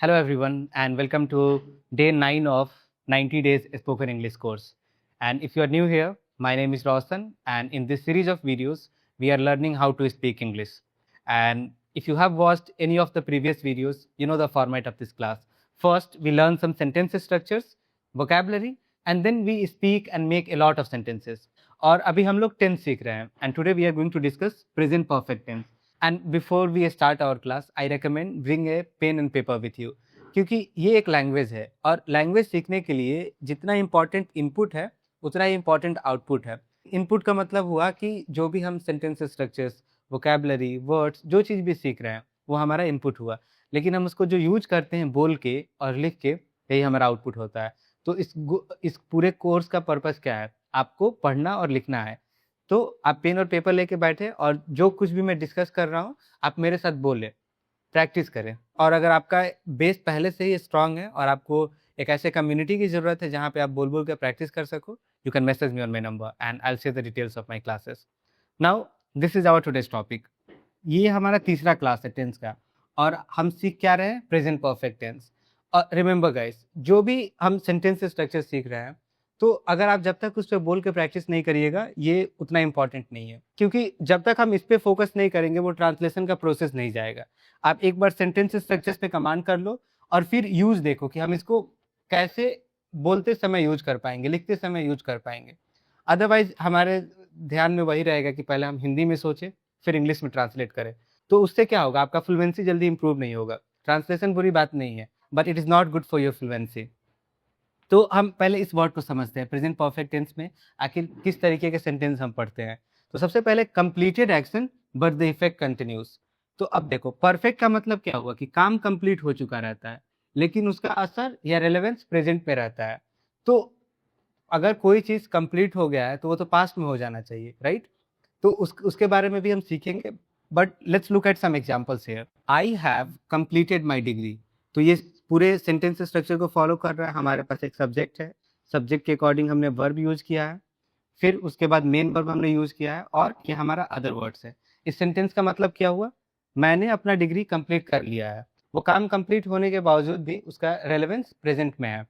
Hello everyone and welcome to day 9 of 90 days spoken English course. And if you are new here, my name is Roshan and in this series of videos we are learning how to speak English. And if you have watched any of the previous videos, you know the format of this class. First we learn some sentence structures, vocabulary and then we speak and make a lot of sentences. और अभी हम लोग tense सीख रहे हैं and today we are going to discuss present perfect tense. And before we start our class I recommend bring a pen and paper with you, क्योंकि ये एक लैंग्वेज है और लैंग्वेज सीखने के लिए जितना इम्पॉर्टेंट इनपुट है उतना ही इम्पॉर्टेंट आउटपुट है। इनपुट का मतलब हुआ कि जो भी हम सेंटेंस स्ट्रक्चर्स, वोकेबलरी, वर्ड्स, जो चीज़ भी सीख रहे हैं वो हमारा इनपुट हुआ, लेकिन हम उसको जो यूज करते हैं बोल के और लिख के, यही हमारा आउटपुट होता है। तो इस पूरे कोर्स का पर्पज़ क्या है? आपको पढ़ना और लिखना है। तो आप पेन और पेपर लेके बैठे और जो कुछ भी मैं डिस्कस कर रहा हूँ आप मेरे साथ बोलें, प्रैक्टिस करें। और अगर आपका बेस पहले से ही स्ट्रांग है और आपको एक ऐसे कम्युनिटी की ज़रूरत है जहाँ पे आप बोल के प्रैक्टिस कर सको, you can message me on my number and I will share the details of my classes. Now this is our today's topic. ये हमारा तीसरा क्लास है टेंस का और हम सीख क्या रहे हैं? Present perfect tense. और रिमेंबर गाइस, जो भी हम सेंटेंस स्ट्रक्चर सीख रहे हैं, तो अगर आप जब तक उस पर बोल के प्रैक्टिस नहीं करिएगा ये उतना इंपॉर्टेंट नहीं है, क्योंकि जब तक हम इस पर फोकस नहीं करेंगे वो ट्रांसलेशन का प्रोसेस नहीं जाएगा। आप एक बार सेंटेंस स्ट्रक्चर्स पे कमांड कर लो और फिर यूज देखो कि हम इसको कैसे बोलते समय यूज कर पाएंगे, लिखते समय यूज कर पाएंगे। अदरवाइज हमारे ध्यान में वही रहेगा कि पहले हम हिंदी में सोचें फिर इंग्लिश में ट्रांसलेट करें, तो उससे क्या होगा? आपका फ्लुएंसी जल्दी इंप्रूव नहीं होगा। ट्रांसलेशन बुरी बात नहीं है, but it is not good for your fluency. तो हम पहले इस वर्ड को समझते हैं। प्रेजेंट परफेक्ट टेंस में आखिर किस तरीके के सेंटेंस हम पढ़ते हैं? तो सबसे पहले completed action but the effect continuous. तो अब देखो, परफेक्ट का मतलब क्या हुआ कि काम कंप्लीट हो चुका रहता है लेकिन उसका असर या रेलेवेंस प्रेजेंट में रहता है। तो अगर कोई चीज़ कंप्लीट हो गया है तो वो तो पास्ट में हो जाना चाहिए, राइट? तो उसके बारे में भी हम सीखेंगे, but let's look at some examples here. I have completed my degree. तो ये पूरे सेंटेंस स्ट्रक्चर को फॉलो कर रहा है। हमारे पास एक सब्जेक्ट है, सब्जेक्ट के अकॉर्डिंग हमने वर्ब यूज किया है, फिर उसके बाद मेन वर्ब हमने यूज किया है और ये हमारा अदर वर्ड्स है। इस सेंटेंस का मतलब क्या हुआ? मैंने अपना डिग्री कंप्लीट कर लिया है। वो काम कंप्लीट होने के बावजूद भी उसका रेलेवेंस प्रेजेंट में है।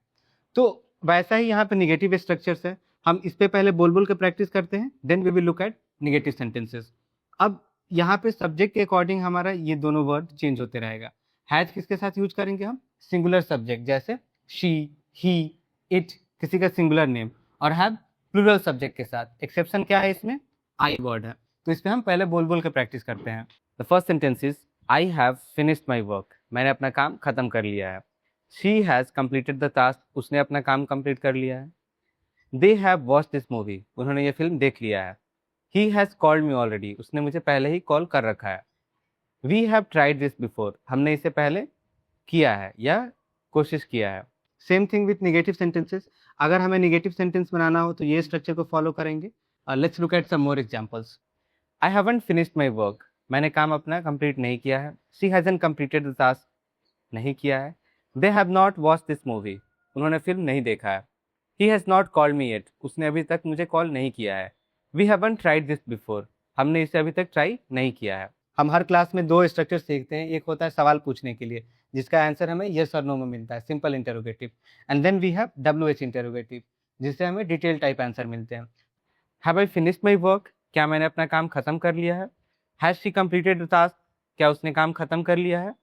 तो वैसा ही यहाँ पे निगेटिव स्ट्रक्चर्स है। हम इस पे पहले बोल के प्रैक्टिस करते हैं, then we will look at negative sentences. अब यहाँ पे सब्जेक्ट के अकॉर्डिंग हमारा ये दोनों वर्ड चेंज होते रहेगा। हैज किसके साथ यूज करेंगे हम? सिंगुलर सब्जेक्ट, जैसे शी, ही, इट, किसी का सिंगुलर नेम। और हैव प्लूरल सब्जेक्ट के साथ। एक्सेप्शन क्या है इसमें? आई वर्ड है। तो इसमें हम पहले बोल के प्रैक्टिस करते हैं। The first sentence is I have finished my work. मैंने अपना काम खत्म कर लिया है। She has completed the task. उसने अपना काम कंप्लीट कर लिया है। They have watched this movie. उन्होंने ये फिल्म देख लिया है। He has called me already. उसने मुझे पहले ही कॉल कर रखा है। We have tried this before. हमने इसे पहले किया है या कोशिश किया है। Same thing with negative sentences. अगर हमें निगेटिव सेंटेंस बनाना हो तो ये स्ट्रक्चर को फॉलो करेंगे। Let's look at some more examples. I haven't finished my work. मैंने काम अपना कंप्लीट नहीं किया है। She hasn't completed the task. नहीं किया है। They have not watch this movie. उन्होंने फिल्म नहीं देखा है। He has not called me yet. उसने अभी तक मुझे कॉल नहीं किया है। We haven't tried this before. हमने इसे अभी तक ट्राई नहीं किया है। हम हर क्लास में दो स्ट्रक्चर सीखते हैं। एक होता है सवाल पूछने के लिए, जिसका आंसर हमें यस और नो में मिलता है, simple interrogative. And then we have WH interrogative, जिससे हमें डिटेल टाइप आंसर मिलते हैं। Have I finished my work. क्या मैंने अपना काम खत्म कर लिया है? Has she completed the task. क्या उसने काम खत्म कर लिया है?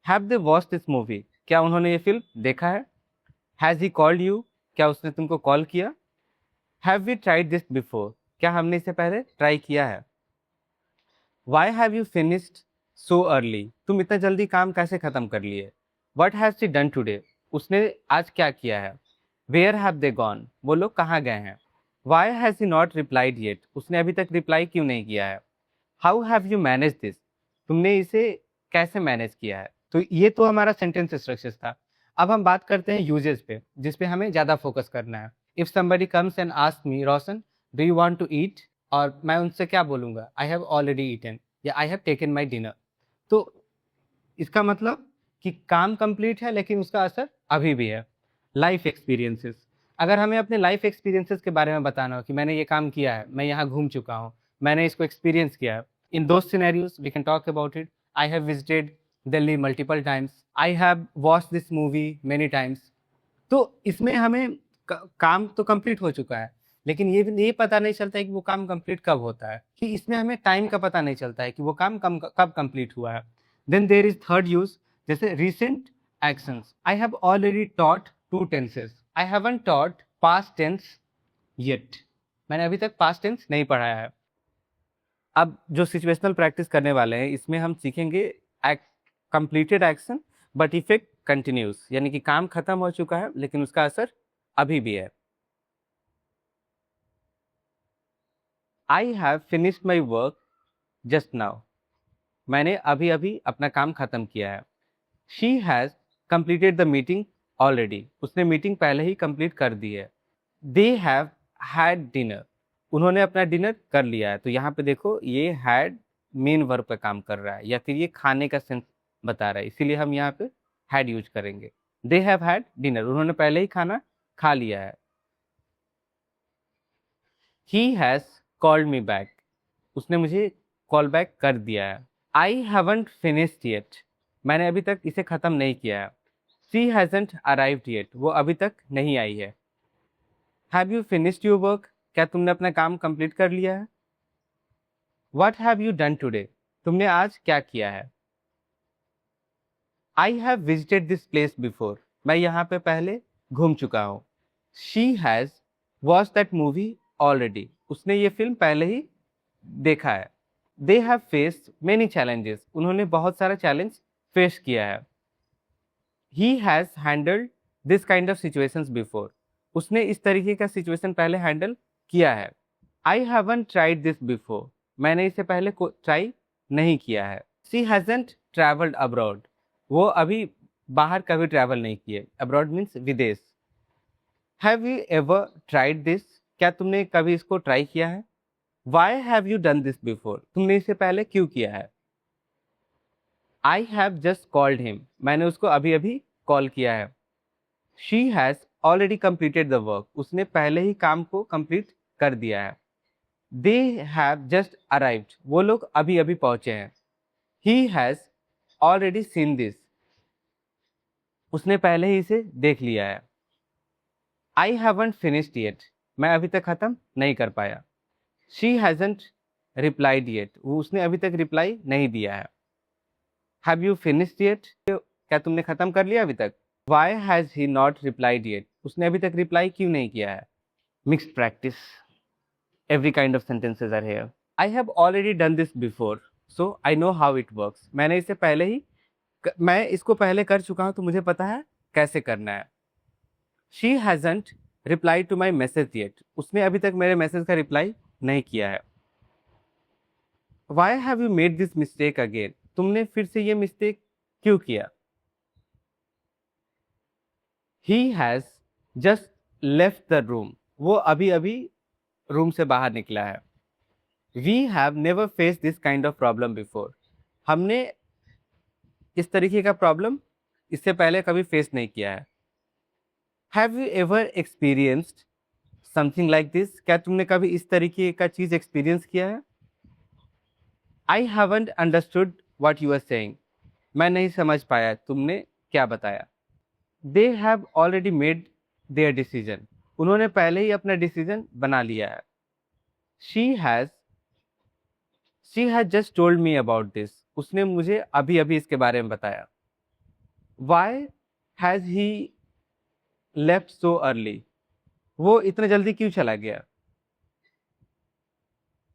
Have they watch this movie. क्या उन्होंने ये फिल्म देखा है? Has he called you. क्या उसने तुमको कॉल किया? Have we tried this before. क्या हमने इसे पहले ट्राई किया है? Why have you finished so early. तुम इतना जल्दी काम कैसे खत्म कर लिए? What has she done today. उसने आज क्या किया है? Where have they gone. वो लोग कहाँ गए हैं? Why has he not replied yet. उसने अभी तक रिप्लाई क्यों नहीं किया है? How have you manage this. तुमने इसे कैसे मैनेज किया है? तो ये तो हमारा सेंटेंस स्ट्रक्चर था। अब हम बात करते हैं यूजेस पे, जिस पे हमें ज़्यादा फोकस करना है। If somebody comes and ask me, Roshan do you want to eat, और मैं उनसे क्या बोलूँगा? आई हैव ऑलरेडी ईटन या I have taken my dinner. तो इसका मतलब कि काम कंप्लीट है लेकिन उसका असर अभी भी है। Life experiences. अगर हमें अपने लाइफ एक्सपीरियंसेस के बारे में बताना हो कि मैंने ये काम किया है, मैं यहाँ घूम चुका हूँ, मैंने इसको एक्सपीरियंस किया है, in those scenarios we can talk about it. I have visited Delhi multiple times. I have watch this movie many times. तो इसमें हमें काम तो कंप्लीट हो चुका है, लेकिन ये पता नहीं चलता है कि वो काम कंप्लीट कब होता है, कि इसमें हमें टाइम का पता नहीं चलता है कि वो काम कब कंप्लीट हुआ है। Then there is third use, जैसे recent actions. I have already taught 2 tenses. I haven't taught past tense yet. मैंने अभी तक पास्ट टेंस नहीं पढ़ाया है। अब जो सिचुएशनल प्रैक्टिस करने वाले हैं, इसमें हम सीखेंगे completed action but effect continuous, यानी कि काम खत्म हो चुका है लेकिन उसका असर अभी भी है। आई have finished my work just now. मैंने अभी अभी अपना काम खत्म किया है। She has completed the meeting already. उसने मीटिंग पहले ही कंप्लीट कर दी है। They have had dinner. उन्होंने अपना डिनर कर लिया है। तो यहाँ पे देखो, ये हैड मेन वर्ब का काम कर रहा है, या फिर ये खाने का सेंस बता रहा है, इसीलिए हम यहाँ पे हैड यूज करेंगे। They have had dinner. उन्होंने पहले ही खाना खा लिया है। He has called me back. उसने मुझे कॉल बैक कर दिया है। I haven't finished yet. मैंने अभी तक इसे खत्म नहीं किया है। She hasn't arrived yet. वो अभी तक नहीं आई है। Have you finished your work. क्या तुमने अपना काम कंप्लीट कर लिया है। What have you done today. तुमने आज क्या किया है। आई have visited this place before. मैं यहाँ पे पहले घूम चुका हूँ। She has watch that movie already. उसने ये फिल्म पहले ही देखा है। They have faced many challenges. उन्होंने बहुत सारा चैलेंज फेस किया है। He has handled this kind of situations before. उसने इस तरीके का सिचुएशन पहले हैंडल किया है। I haven't tried this before. मैंने इसे पहले ट्राई नहीं किया है। She hasn't travelled abroad. वो अभी बाहर कभी ट्रैवल नहीं किए। अब्रॉड मीन्स विदेश। Have you ever tried this. क्या तुमने कभी इसको ट्राई किया है। Why have you done this before. तुमने इसे पहले क्यों किया है। I have just called him. मैंने उसको अभी अभी कॉल किया है। She has already completed the work. उसने पहले ही काम को कंप्लीट कर दिया है। They have just arrived. वो लोग अभी अभी पहुंचे हैं। He has already seen this. उसने पहले ही इसे देख लिया है। I haven't finished yet. मैं अभी तक खत्म नहीं कर पाया। She hasn't replied yet. वो उसने अभी तक रिप्लाई नहीं दिया है। Have you finished yet. क्या तुमने खत्म कर लिया अभी तक। Why has he not replied yet. उसने अभी तक रिप्लाई क्यों नहीं किया है। Mixed practice. Every kind of sentences are here. I have already done this before, so I know how it works. मैंने इसे पहले ही मैं इसको पहले कर चुका हूँ, तो मुझे पता है कैसे करना है। She hasn't replied to my message yet. उसने अभी तक मेरे मैसेज का रिप्लाई नहीं किया है। Why have you made this mistake again? तुमने फिर से ये मिस्टेक क्यों किया। He has just left the room. वो अभी अभी रूम से बाहर निकला है। We have never faced this kind of problem before. हमने इस तरीके का प्रॉब्लम इससे पहले कभी फेस नहीं किया है। Have you ever experienced something like this? क्या तुमने कभी इस तरीके का चीज एक्सपीरियंस किया है। I haven't understood what you are saying. मैं नहीं समझ पाया तुमने क्या बताया। They have already made their decision. उन्होंने पहले ही अपना डिसीजन बना लिया है। She has just told me about this. उसने मुझे अभी अभी इसके बारे में बताया। Why has he left so early? वो इतने जल्दी क्यों चला गया।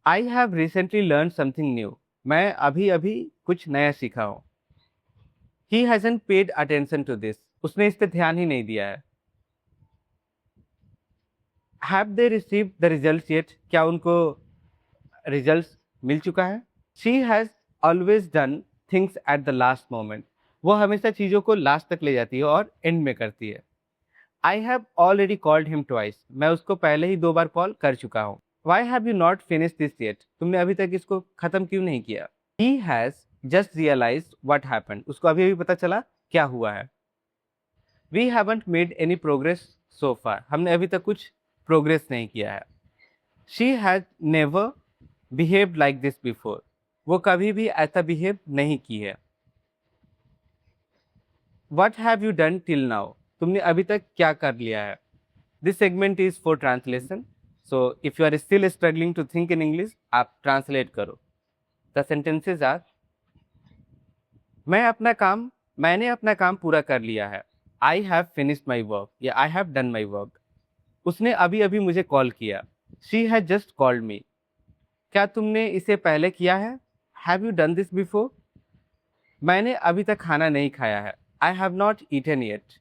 I have recently learned something new. मैं अभी अभी कुछ नया सीखा हूँ। He hasn't paid attention to this. उसने इस पे ध्यान ही नहीं दिया है। Have they received the results yet? क्या उनको रिजल्ट्स मिल चुका है। She has always done things at the last moment. वो हमेशा चीज़ों को लास्ट तक ले जाती है और एंड में करती है। I have already called him twice. मैं उसको पहले ही 2 बार कॉल कर चुका हूँ। Why have you not finished this yet? तुमने अभी तक इसको खत्म क्यों नहीं किया। He has just realized what happened. उसको अभी अभी पता चला क्या हुआ है। We haven't made any progress so far. हमने अभी तक कुछ प्रोग्रेस नहीं किया है। She has never behaved like this before. वो कभी भी ऐसा बिहेव नहीं की है। What have you done till now? तुमने अभी तक क्या कर लिया है? This segment is for translation. So if you are still struggling to think in English, आप translate करो. The sentences are: मैंने अपना काम पूरा कर लिया है. I have finished my work या I have done my work. उसने अभी अभी मुझे कॉल किया. She has just called me. क्या तुमने इसे पहले किया है? Have you done this before? मैंने अभी तक खाना नहीं खाया है. I have not eaten yet.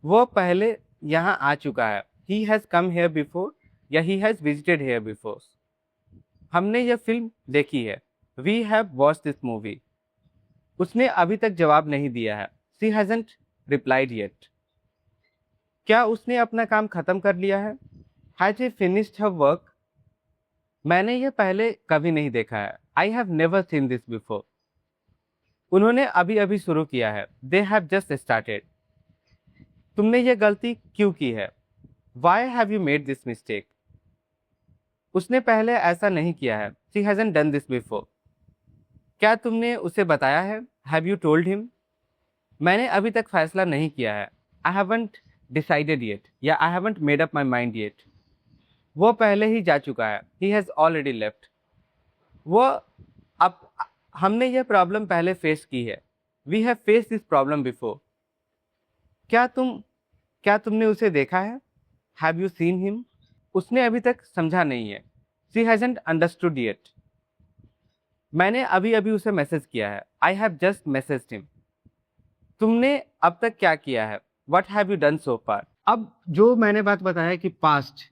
वो पहले यहाँ आ चुका है. He has come here before या he has visited here before. हमने यह फिल्म देखी है. We have watched this movie. उसने अभी तक जवाब नहीं दिया है. She hasn't replied yet. क्या उसने अपना काम खत्म कर लिया है? Has he finished her work? मैंने यह पहले कभी नहीं देखा है. I have never seen this before. उन्होंने अभी अभी शुरू किया है. They have just started. तुमने यह गलती क्यों की है? Why have you made this mistake? उसने पहले ऐसा नहीं किया है. She hasn't done this before. क्या तुमने उसे बताया है? Have you told him? मैंने अभी तक फैसला नहीं किया है. I haven't decided yet या I haven't made up my mind yet. वो पहले ही जा चुका है. He has already left. वो अब हमने यह प्रॉब्लम पहले फेस की है. We have faced this problem before. क्या तुमने उसे देखा है? Have you seen him? उसने अभी तक समझा नहीं है. She hasn't understood yet. मैंने अभी अभी उसे मैसेज किया है. I have just messaged him. तुमने अब तक क्या किया है? What have you done so far? अब जो मैंने बात बताया कि पास्ट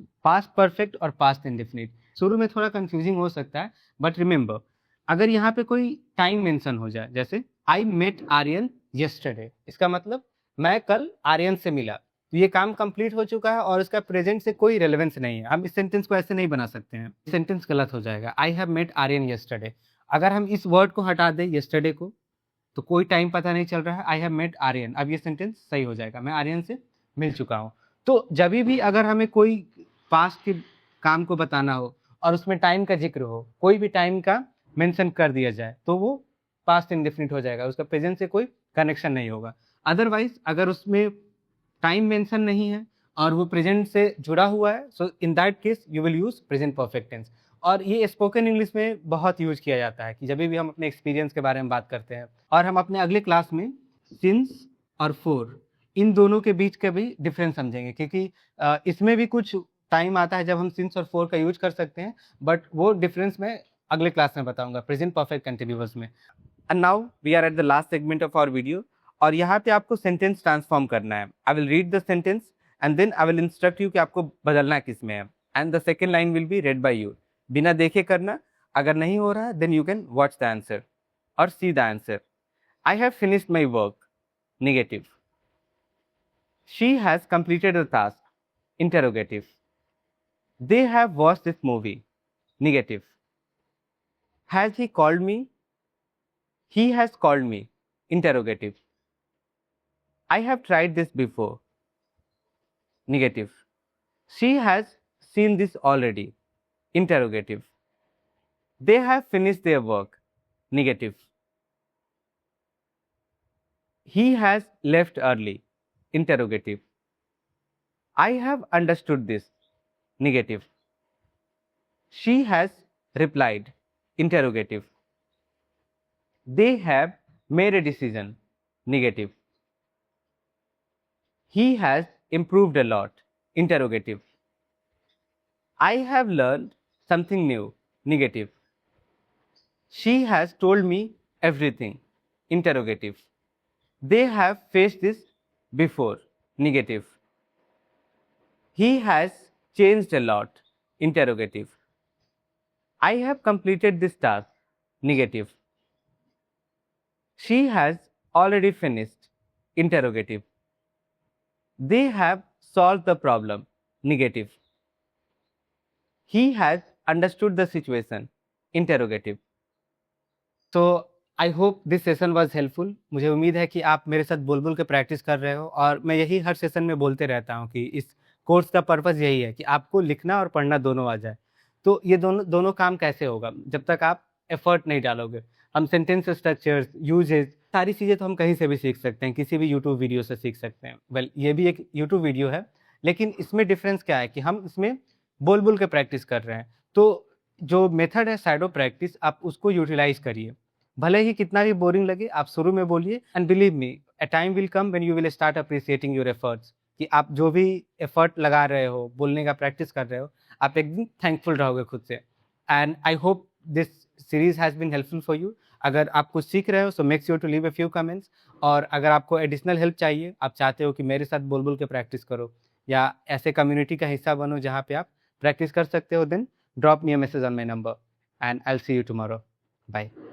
परफेक्ट और पास्ट इंडेफिनिट शुरू में थोड़ा कंफ्यूजिंग हो सकता है, बट रिमेंबर अगर यहाँ पे कोई टाइम मेंशन हो जाए, जैसे आई मेट आर्यन यस्टरडे, इसका मतलब मैं कल आर्यन से मिला, तो ये काम कंप्लीट हो चुका है और इसका प्रेजेंट से कोई रेलेवेंस नहीं है. हम इस सेंटेंस को ऐसे नहीं बना सकते हैं, सेंटेंस गलत हो जाएगा. I have met Aryan yesterday, अगर हम इस वर्ड को हटा दें यस्टरडे को, तो कोई टाइम पता नहीं चल रहा है. आई हैव मेट आर्यन, अब ये सेंटेंस सही हो जाएगा, मैं आर्यन से मिल चुका हूँ. तो जब भी अगर हमें कोई पास्ट के काम को बताना हो और उसमें टाइम का जिक्र हो, कोई भी टाइम का मेंशन कर दिया जाए, तो वो पास्ट इंडेफिनिट हो जाएगा, उसका प्रेजेंट से कोई कनेक्शन नहीं होगा. अदरवाइज अगर उसमें टाइम मेंशन नहीं है और वो प्रेजेंट से जुड़ा हुआ है, so in that case you will use present perfect tense. और ये स्पोकन इंग्लिश में बहुत यूज किया जाता है कि जब भी हम अपने एक्सपीरियंस के बारे में बात करते हैं. और हम अपने अगले क्लास में सिंस और फोर, इन दोनों के बीच का भी डिफरेंस समझेंगे, क्योंकि इसमें भी कुछ टाइम आता है जब हम सिंस और फोर का यूज कर सकते हैं, बट वो डिफरेंस मैं अगले क्लास में बताऊंगा प्रेजेंट परफेक्ट कंटिन्यूअस में. And now we are at the last segment of our video, और यहाँ पे आपको सेंटेंस ट्रांसफॉर्म करना है. I will read the sentence and then I will instruct you कि आपको बदलना किस में है, and the second line will be read by you. बिना देखे करना, अगर नहीं हो रहा then you can watch the answer और see the answer. I have finished my work, negative. She has completed the task, interrogative. They have watched this movie, negative. Has he called me? He has called me, interrogative. I have tried this before, negative. She has seen this already, interrogative. They have finished their work, negative. He has left early, interrogative. I have understood this, negative. She has replied, interrogative. They have made a decision, negative. He has improved a lot, interrogative. I have learned something new, negative. She has told me everything, interrogative. They have faced this before, negative. He has changed a lot, interrogative. I have completed this task, negative. She has already finished, interrogative. They have solved the problem, negative. He has understood the situation, interrogative. So I hope this session was helpful. मुझे उम्मीद है कि आप मेरे साथ बोल के practice कर रहे हो, और मैं यही हर सेशन में बोलते रहता हूँ कि इस कोर्स का पर्पज़ यही है कि आपको लिखना और पढ़ना दोनों आ जाए. तो ये दोनों काम कैसे होगा? जब तक आप एफर्ट नहीं डालोगे. हम सेंटेंस स्ट्रक्चर्स, यूजेस, सारी चीज़ें तो हम कहीं से भी सीख सकते हैं, किसी भी यूट्यूब वीडियो से सीख सकते हैं। वेल, ये भी एक यूट्यूब वीडियो है, लेकिन इसमें डिफरेंस क्या है कि हम इसमें बोल-बोल के प्रैक्टिस कर रहे हैं। तो जो मेथड है शैडो प्रैक्टिस, आप उसको यूटिलाइज़ करिए। भले ही कितना भी बोरिंग लगे, आप शुरू में बोलिए and believe me, a time will come when you will start appreciating your efforts, कि आप जो भी एफर्ट लगा रहे हो, बोलने का प्रैक्टिस कर रहे हो, आप एक दिन थैंकफुल रहोगे खुद से। And I hope this series has been helpful for you. अगर आप कुछ सीख रहे हो so make sure to leave a few comments, और अगर आपको एडिशनल हेल्प चाहिए, आप चाहते हो कि मेरे साथ बोल-बोल के प्रैक्टिस करो या ऐसे कम्युनिटी का हिस्सा बनो जहाँ पे आप प्रैक्टिस कर सकते हो, then drop me a message on my number and I will see you tomorrow. Bye.